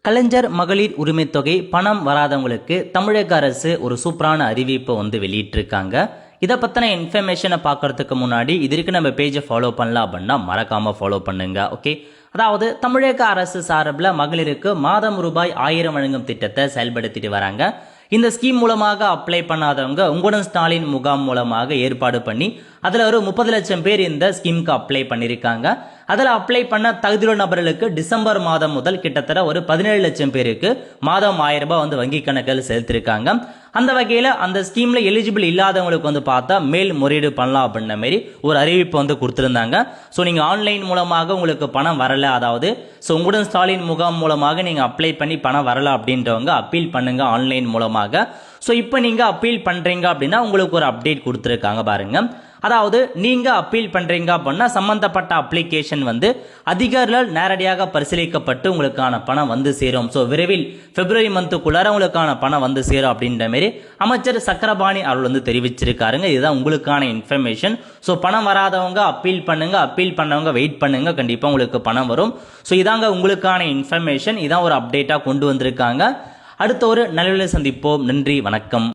கலைஞர் மகளிர் உரிமை தொகை பணம் வராதவங்களுக்கு தமிழக அரசு ஒரு சூப்பரான அறிவிப்பை வெளியிட்டிருக்காங்க. இதை பற்றின இன்ஃபர்மேஷனை பார்க்கறதுக்கு முன்னாடி இதற்கு நம்ம பேஜை ஃபாலோ பண்ணலாம் அப்படின்னா மறக்காமல் ஃபாலோ பண்ணுங்க. ஓகே, அதாவது தமிழக அரசு சார்பில் மகளிருக்கு மாதம் ரூபாய் 1000 வழங்கும் திட்டத்தை செயல்படுத்திட்டு வராங்க. இந்த ஸ்கீம் மூலமாக அப்ளை பண்ணாதவங்க உங்களுடன் ஸ்டாலின் முகாம் மூலமாக ஏற்பாடு பண்ணி அதில் ஒரு 30 லட்சம் பேர் இந்த ஸ்கீமுக்கு அப்ளை பண்ணியிருக்காங்க. அதில் அப்ளை பண்ண தகுதியுள்ள நபர்களுக்கு டிசம்பர் மாதம் முதல் கிட்டத்தட்ட ஒரு 17 லட்சம் பேருக்கு மாதம் 1000 ரூபாய் வங்கி கணக்கில் செலுத்திருக்காங்க. அந்த வகையில் அந்த ஸ்கீமில் எலிஜிபிள் இல்லாதவங்களுக்கு பார்த்தா மேல் முறையீடு பண்ணலாம் அப்படின்ற மாதிரி ஒரு அறிவிப்பு கொடுத்துருந்தாங்க. ஸோ நீங்கள் ஆன்லைன் மூலமாக உங்களுக்கு பணம் வரல, அதாவது ஸோ உங்களுடன் ஸ்டாலின் முகாம் மூலமாக நீங்கள் அப்ளை பண்ணி பணம் வரல அப்படின்றவங்க அப்பீல் பண்ணுங்க ஆன்லைன் மூலமாக. ஸோ இப்போ நீங்கள் அப்பீல் பண்ணுறீங்க அப்படின்னா உங்களுக்கு ஒரு அப்டேட் கொடுத்துருக்காங்க பாருங்க. அதாவது நீங்கள் அப்பீல் பண்ணுறீங்க அப்படின்னா சம்மந்தப்பட்ட அப்ளிகேஷன் அதிகாரிகள் நேரடியாக பரிசீலிக்கப்பட்டு உங்களுக்கான பணம் சேரும். ஸோ விரைவில் பிப்ரவரி மந்த்துக்குள்ளார உங்களுக்கான பணம் சேரும் அப்படின்ற மாதிரி அமைச்சர் சக்கரபாணி அவர்கள் தெரிவிச்சிருக்காருங்க. இதுதான் உங்களுக்கான இன்ஃபர்மேஷன். ஸோ பணம் வராதவங்க அப்பீல் பண்ணுங்க, அப்பீல் பண்ணவங்க வெயிட் பண்ணுங்க, கண்டிப்பாக உங்களுக்கு பணம் வரும். ஸோ இதாங்க உங்களுக்கான இன்ஃபர்மேஷன். இதான் ஒரு அப்டேட்டாக கொண்டு வந்திருக்காங்க. அடுத்த ஒரு நல்ல சந்திப்போம். நன்றி, வணக்கம்.